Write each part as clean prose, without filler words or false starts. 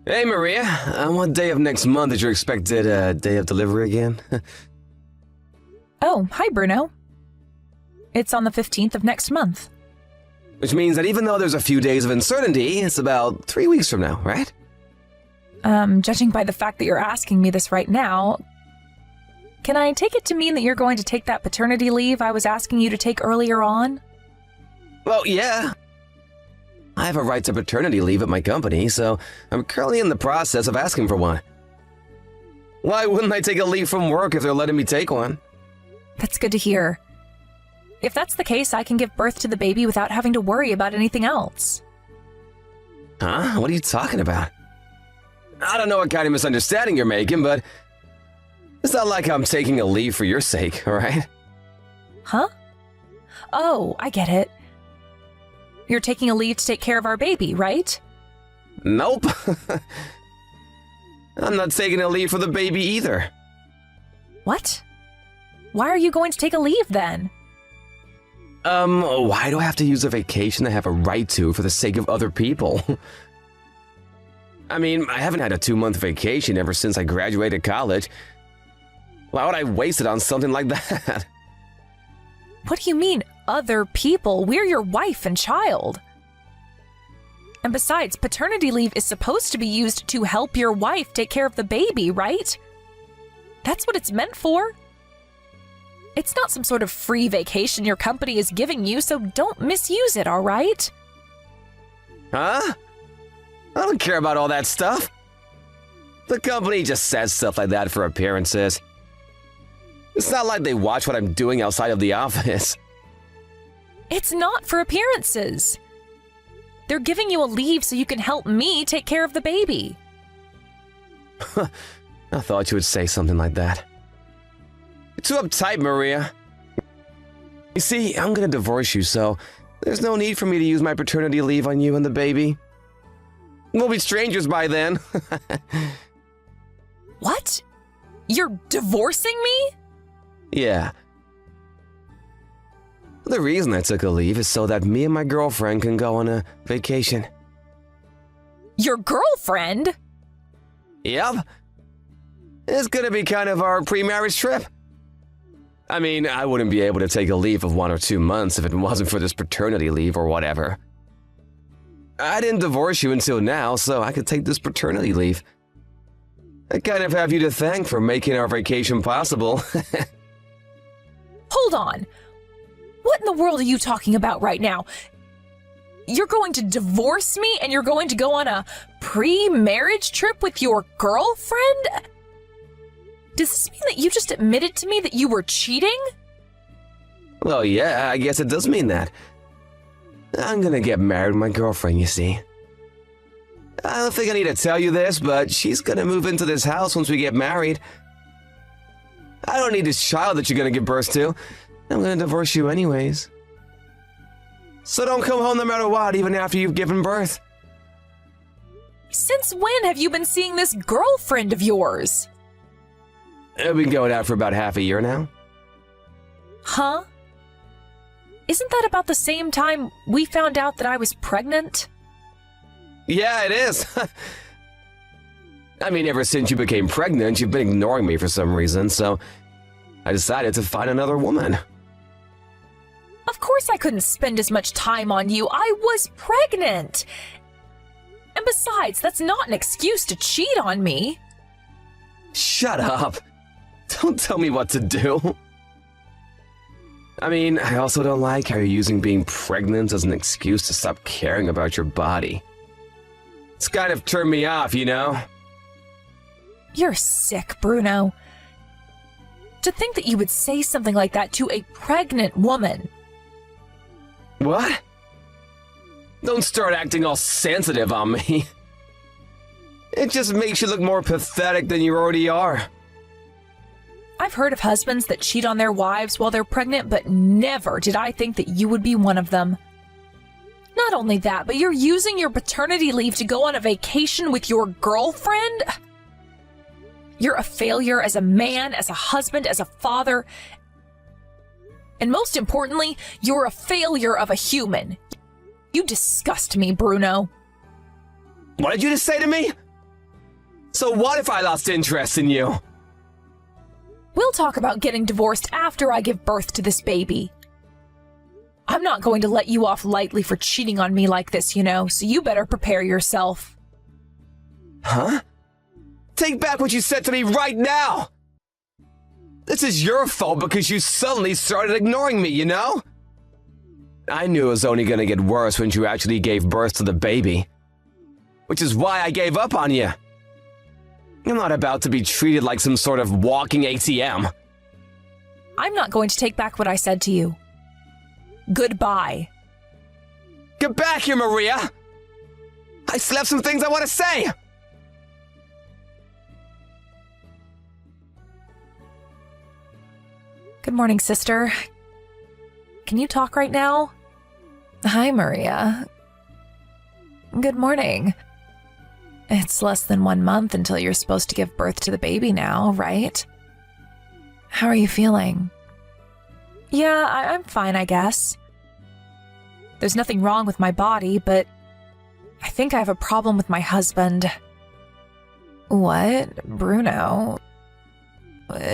Hey, Maria. What day of next month is your expected day of delivery again? Oh, hi, Bruno. It's on the 15th of next month. Which means that even though there's a few days of uncertainty, it's about 3 weeks from now, right? Judging by the fact that you're asking me this right now, can I take it to mean that you're going to take that paternity leave I was asking you to take earlier on? Well, yeah. I have a right to paternity leave at my company, so I'm currently in the process of asking for one. Why wouldn't I take a leave from work if they're letting me take one? That's good to hear. If that's the case, I can give birth to the baby without having to worry about anything else. Huh? What are you talking about? I don't know what kind of misunderstanding you're making, but it's not like I'm taking a leave for your sake, alright? Huh? Oh, I get it. You're taking a leave to take care of our baby, right? Nope. I'm not taking a leave for the baby either. What? Why are you going to take a leave then? Why do I have to use a vacation I have a right to for the sake of other people? I mean, I haven't had a 2-month vacation ever since I graduated college. Why would I waste it on something like that? What do you mean, other people? We're your wife and child. And besides, paternity leave is supposed to be used to help your wife take care of the baby, right? That's what it's meant for. It's not some sort of free vacation your company is giving you, so don't misuse it, all right? Huh? I don't care about all that stuff. The company just says stuff like that for appearances. It's not like they watch what I'm doing outside of the office. It's not for appearances. They're giving you a leave so you can help me take care of the baby. I thought you would say something like that. You're too uptight, Maria. You see, I'm gonna divorce you, so there's no need for me to use my paternity leave on you and the baby. We'll be strangers by then. What? You're divorcing me? Yeah. The reason I took a leave is so that me and my girlfriend can go on a vacation. Your girlfriend? Yep. It's gonna be kind of our pre-marriage trip. I mean, I wouldn't be able to take a leave of 1 or 2 months if it wasn't for this paternity leave or whatever. I didn't divorce you until now, so I could take this paternity leave. I kind of have you to thank for making our vacation possible. Hold on. What in the world are you talking about right now? You're going to divorce me and you're going to go on a pre-marriage trip with your girlfriend? Does this mean that you just admitted to me that you were cheating? Well, yeah, I guess it does mean that. I'm gonna get married with my girlfriend, you see. I don't think I need to tell you this, but she's gonna move into this house once we get married. I don't need this child that you're gonna give birth to. I'm gonna divorce you anyways. So don't come home no matter what, even after you've given birth. Since when have you been seeing this girlfriend of yours? We've been going out for about half a year now. Huh? Isn't that about the same time we found out that I was pregnant? Yeah, it is. I mean, ever since you became pregnant, you've been ignoring me for some reason, so I decided to find another woman. Of course I couldn't spend as much time on you. I was pregnant. And besides, that's not an excuse to cheat on me. Shut up. Don't tell me what to do. I mean, I also don't like how you're using being pregnant as an excuse to stop caring about your body. It's kind of turned me off, you know? You're sick, Bruno. To think that you would say something like that to a pregnant woman. What? Don't start acting all sensitive on me. It just makes you look more pathetic than you already are. I've heard of husbands that cheat on their wives while they're pregnant, but never did I think that you would be one of them. Not only that, but you're using your paternity leave to go on a vacation with your girlfriend? You're a failure as a man, as a husband, as a father. And most importantly, you're a failure of a human. You disgust me, Bruno. What did you just say to me? So what if I lost interest in you? We'll talk about getting divorced after I give birth to this baby. I'm not going to let you off lightly for cheating on me like this, you know, so you better prepare yourself. Huh? Take back what you said to me right now! This is your fault because you suddenly started ignoring me, you know? I knew it was only gonna get worse when you actually gave birth to the baby. Which is why I gave up on you. I'm not about to be treated like some sort of walking ATM. I'm not going to take back what I said to you. Goodbye. Get back here, Maria! I still have some things I want to say! Good morning, sister. Can you talk right now? Hi, Maria. Good morning. It's less than 1 month until you're supposed to give birth to the baby now, right? How are you feeling? Yeah, I'm fine, I guess. There's nothing wrong with my body, but I think I have a problem with my husband. What? Bruno?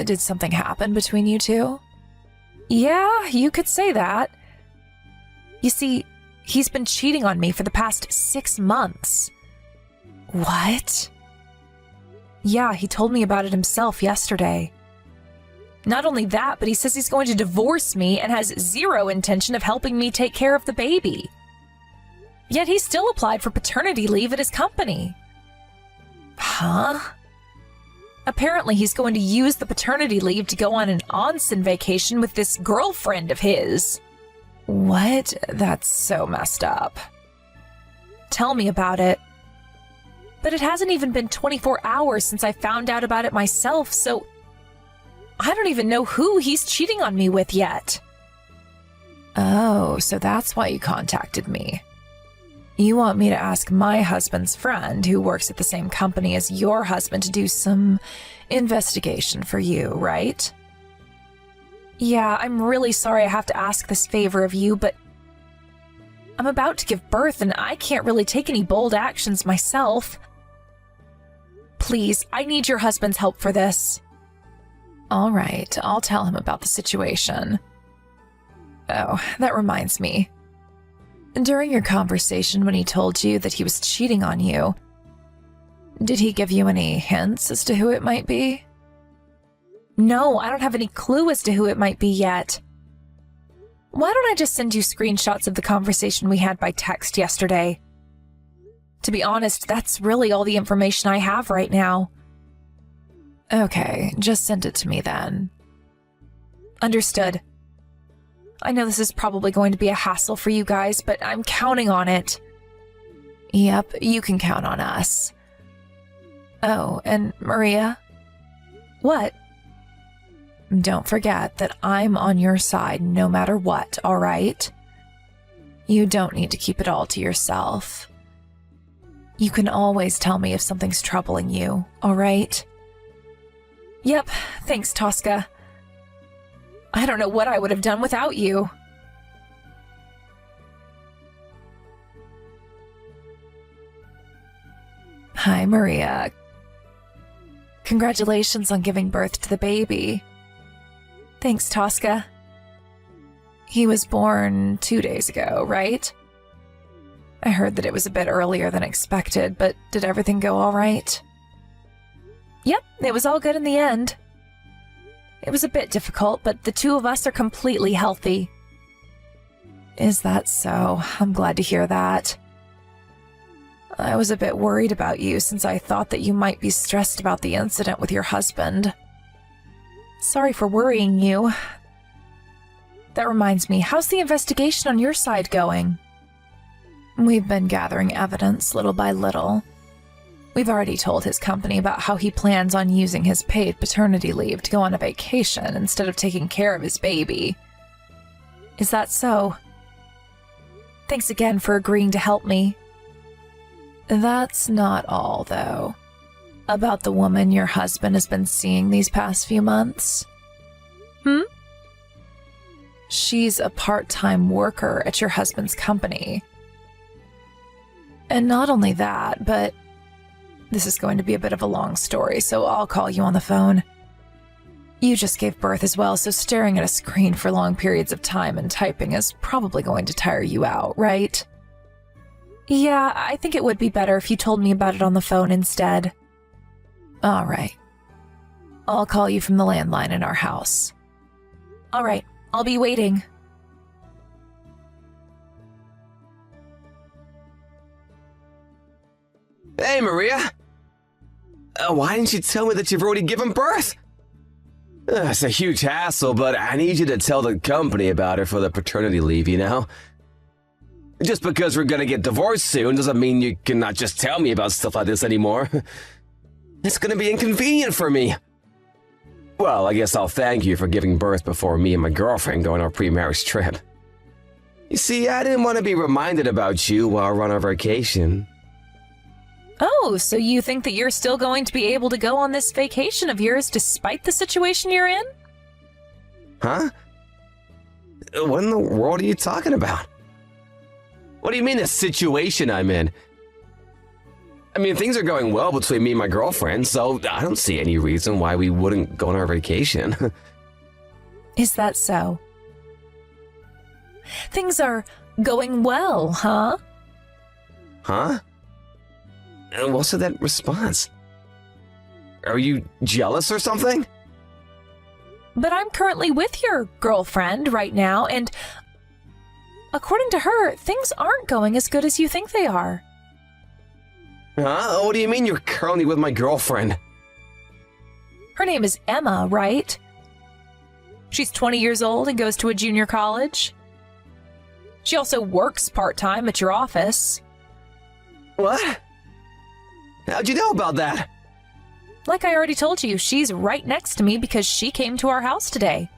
Did something happen between you two? Yeah, you could say that. You see, he's been cheating on me for the past 6 months. What? Yeah, he told me about it himself yesterday. Not only that, but he says he's going to divorce me and has zero intention of helping me take care of the baby. Yet he still applied for paternity leave at his company. Huh? Apparently he's going to use the paternity leave to go on an onsen vacation with this girlfriend of his. What? That's so messed up. Tell me about it. But it hasn't even been 24 hours since I found out about it myself, so I don't even know who he's cheating on me with yet. Oh, so that's why you contacted me. You want me to ask my husband's friend, who works at the same company as your husband, to do some investigation for you, right? Yeah, I'm really sorry I have to ask this favor of you, but I'm about to give birth and I can't really take any bold actions myself. Please, I need your husband's help for this. All right, I'll tell him about the situation. Oh, that reminds me. During your conversation when he told you that he was cheating on you, did he give you any hints as to who it might be? No, I don't have any clue as to who it might be yet. Why don't I just send you screenshots of the conversation we had by text yesterday? To be honest, that's really all the information I have right now. Okay, just send it to me then. Understood. I know this is probably going to be a hassle for you guys, but I'm counting on it. Yep, you can count on us. Oh, and Maria? What? Don't forget that I'm on your side no matter what, all right? You don't need to keep it all to yourself. You can always tell me if something's troubling you, all right? Yep, thanks, Tosca. I don't know what I would have done without you. Hi, Maria. Congratulations on giving birth to the baby. Thanks, Tosca. He was born 2 days ago, right? I heard that it was a bit earlier than expected, but did everything go all right? Yep, it was all good in the end. It was a bit difficult, but the two of us are completely healthy. Is that so? I'm glad to hear that. I was a bit worried about you since I thought that you might be stressed about the incident with your husband. Sorry for worrying you. That reminds me, how's the investigation on your side going? We've been gathering evidence little by little. We've already told his company about how he plans on using his paid paternity leave to go on a vacation instead of taking care of his baby. Is that so? Thanks again for agreeing to help me. That's not all, though. About the woman your husband has been seeing these past few months. She's a part-time worker at your husband's company. And not only that, but This is going to be a bit of a long story, so I'll call you on the phone. You just gave birth as well, so staring at a screen for long periods of time and typing is probably going to tire you out, right? Yeah, I think it would be better if you told me about it on the phone instead. All right. I'll call you from the landline in our house. All right, I'll be waiting. Hey, Maria! Why didn't you tell me that you've already given birth? It's a huge hassle, but I need you to tell the company about it for the paternity leave, you know? Just because we're gonna get divorced soon doesn't mean you cannot just tell me about stuff like this anymore. It's gonna be inconvenient for me. Well, I guess I'll thank you for giving birth before me and my girlfriend go on our pre-marriage trip. You see, I didn't want to be reminded about you while we're on our vacation. Oh, so you think that you're still going to be able to go on this vacation of yours despite the situation you're in? Huh? What in the world are you talking about? What do you mean the situation I'm in? I mean, things are going well between me and my girlfriend, so I don't see any reason why we wouldn't go on our vacation. Is that so? Things are going well, huh? Huh? What's with that response? Are you jealous or something? But I'm currently with your girlfriend right now, and according to her, things aren't going as good as you think they are. Huh? What do you mean you're currently with my girlfriend? Her name is Emma, right? She's 20 years old and goes to a junior college. She also works part-time at your office. What? How'd you know about that? Like I already told you, she's right next to me because she came to our house today.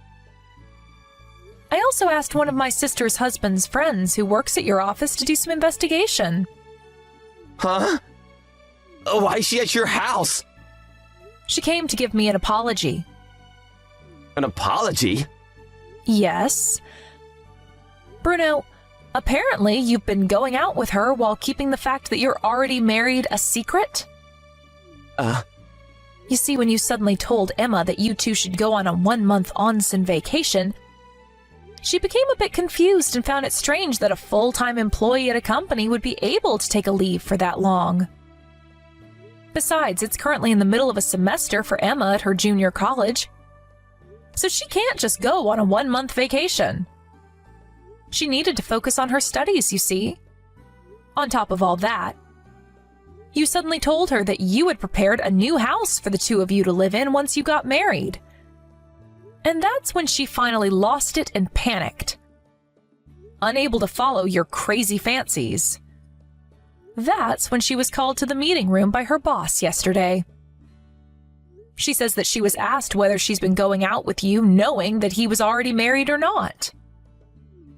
I also asked one of my sister's husband's friends who works at your office to do some investigation. Huh? Why is she at your house? She came to give me an apology. An apology? Yes. Bruno, apparently you've been going out with her while keeping the fact that you're already married a secret? You see, when you suddenly told Emma that you two should go on a 1-month onsen vacation, she became a bit confused and found it strange that a full-time employee at a company would be able to take a leave for that long. Besides, it's currently in the middle of a semester for Emma at her junior college, so she can't just go on a 1-month vacation. She needed to focus on her studies, you see. On top of all that, you suddenly told her that you had prepared a new house for the two of you to live in once you got married. And that's when she finally lost it and panicked. Unable to follow your crazy fancies. That's when she was called to the meeting room by her boss yesterday. She says that she was asked whether she's been going out with you knowing that he was already married or not.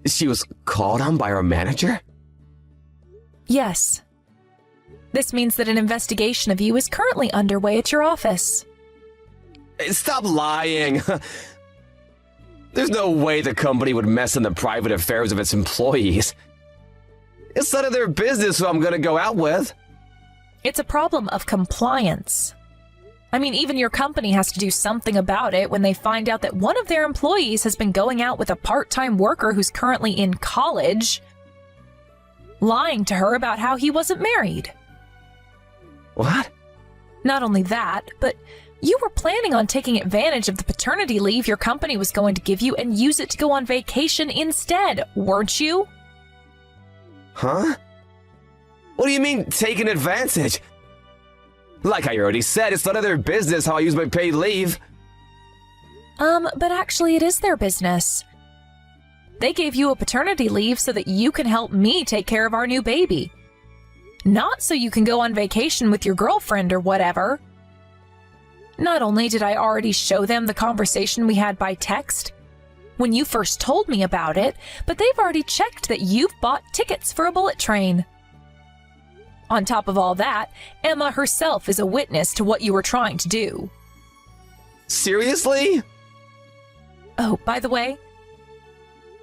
She was called on by her manager? Yes. This means that an investigation of you is currently underway at your office. Stop lying! There's no way the company would mess in the private affairs of its employees. It's none of their business who I'm gonna go out with. It's a problem of compliance. I mean, even your company has to do something about it when they find out that one of their employees has been going out with a part-time worker who's currently in college, lying to her about how he wasn't married. What? Not only that, but you were planning on taking advantage of the paternity leave your company was going to give you and use it to go on vacation instead, weren't you? Huh? What do you mean, taking advantage? Like I already said, it's none of their business how I use my paid leave. But actually it is their business. They gave you a paternity leave so that you can help me take care of our new baby. Not so you can go on vacation with your girlfriend or whatever. Not only did I already show them the conversation we had by text when you first told me about it, but they've already checked that you've bought tickets for a bullet train. On top of all that, Emma herself is a witness to what you were trying to do. Seriously? Oh, by the way,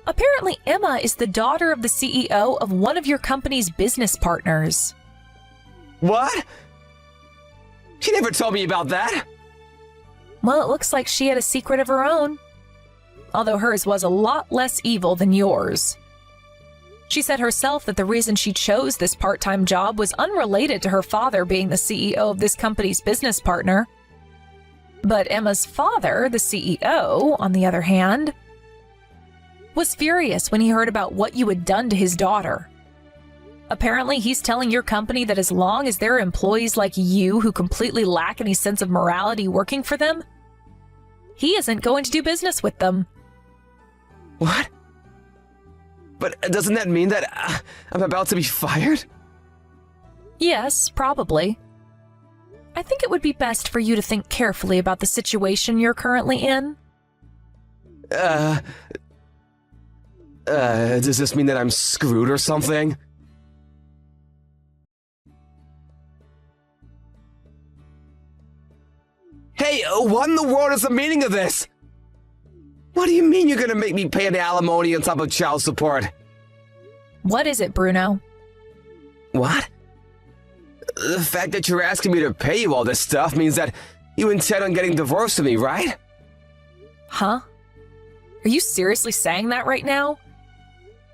apparently Emma is the daughter of the CEO of one of your company's business partners. What? She never told me about that. Well, it looks like she had a secret of her own. Although hers was a lot less evil than yours. She said herself that the reason she chose this part-time job was unrelated to her father being the CEO of this company's business partner. But Emma's father, the CEO, on the other hand, was furious when he heard about what you had done to his daughter. Apparently, he's telling your company that as long as there are employees like you who completely lack any sense of morality working for them, he isn't going to do business with them. What? But doesn't that mean that I'm about to be fired? Yes, probably. I think it would be best for you to think carefully about the situation you're currently in. Does this mean that I'm screwed or something? Hey, what in the world is the meaning of this? What do you mean you're gonna make me pay an alimony on top of child support? What is it, Bruno? What? The fact that you're asking me to pay you all this stuff means that you intend on getting divorced with me, right? Huh? Are you seriously saying that right now?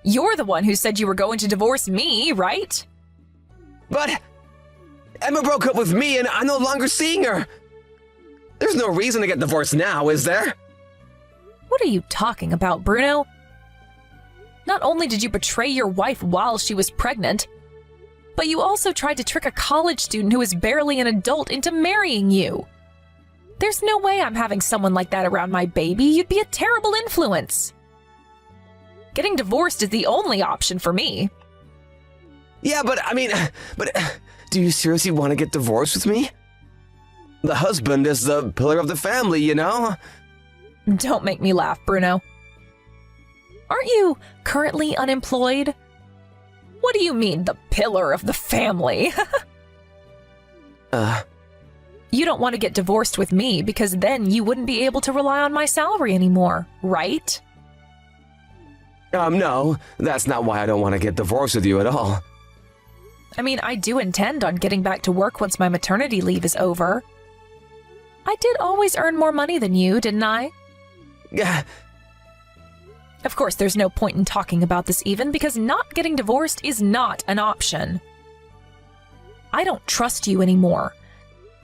You're the one who said you were going to divorce me, right? But Emma broke up with me and I'm no longer seeing her. There's no reason to get divorced now, is there? What are you talking about, Bruno? Not only did you betray your wife while she was pregnant, but you also tried to trick a college student who is barely an adult into marrying you. There's no way I'm having someone like that around my baby. You'd be a terrible influence. Getting divorced is the only option for me. Yeah, but do you seriously want to get divorced with me? The husband is the pillar of the family, you know? Don't make me laugh, Bruno. Aren't you currently unemployed? What do you mean, the pillar of the family? You don't want to get divorced with me because then you wouldn't be able to rely on my salary anymore, right? No, that's not why I don't want to get divorced with you at all. I mean, I do intend on getting back to work once my maternity leave is over. I did always earn more money than you, didn't I? Yeah. Of course, there's no point in talking about this even, because not getting divorced is not an option. I don't trust you anymore,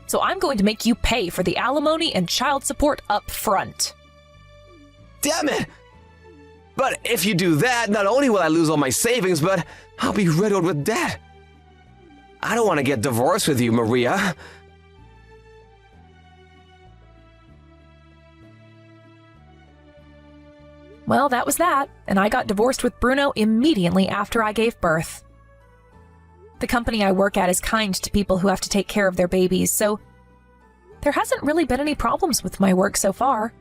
so I'm going to make you pay for the alimony and child support up front. Damn it! But if you do that, not only will I lose all my savings, but I'll be riddled with debt. I don't want to get divorced with you, Maria. Well, that was that, and I got divorced with Bruno immediately after I gave birth. The company I work at is kind to people who have to take care of their babies, so there hasn't really been any problems with my work so far.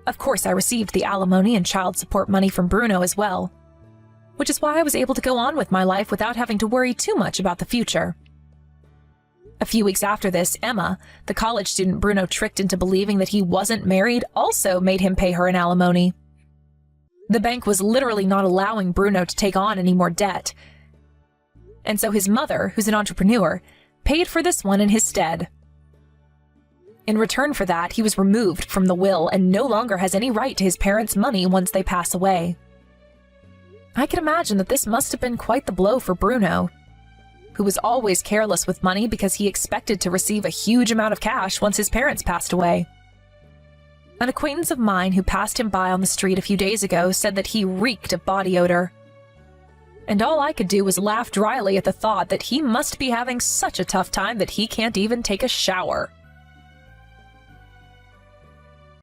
Of course, I received the alimony and child support money from Bruno as well, which is why I was able to go on with my life without having to worry too much about the future. A few weeks after this, Emma, the college student Bruno tricked into believing that he wasn't married, also made him pay her an alimony. The bank was literally not allowing Bruno to take on any more debt, and so his mother, who's an entrepreneur, paid for this one in his stead. In return for that, he was removed from the will and no longer has any right to his parents' money once they pass away. I can imagine that this must have been quite the blow for Bruno, who was always careless with money because he expected to receive a huge amount of cash once his parents passed away. An acquaintance of mine who passed him by on the street a few days ago said that he reeked of body odor. And all I could do was laugh dryly at the thought that he must be having such a tough time that he can't even take a shower.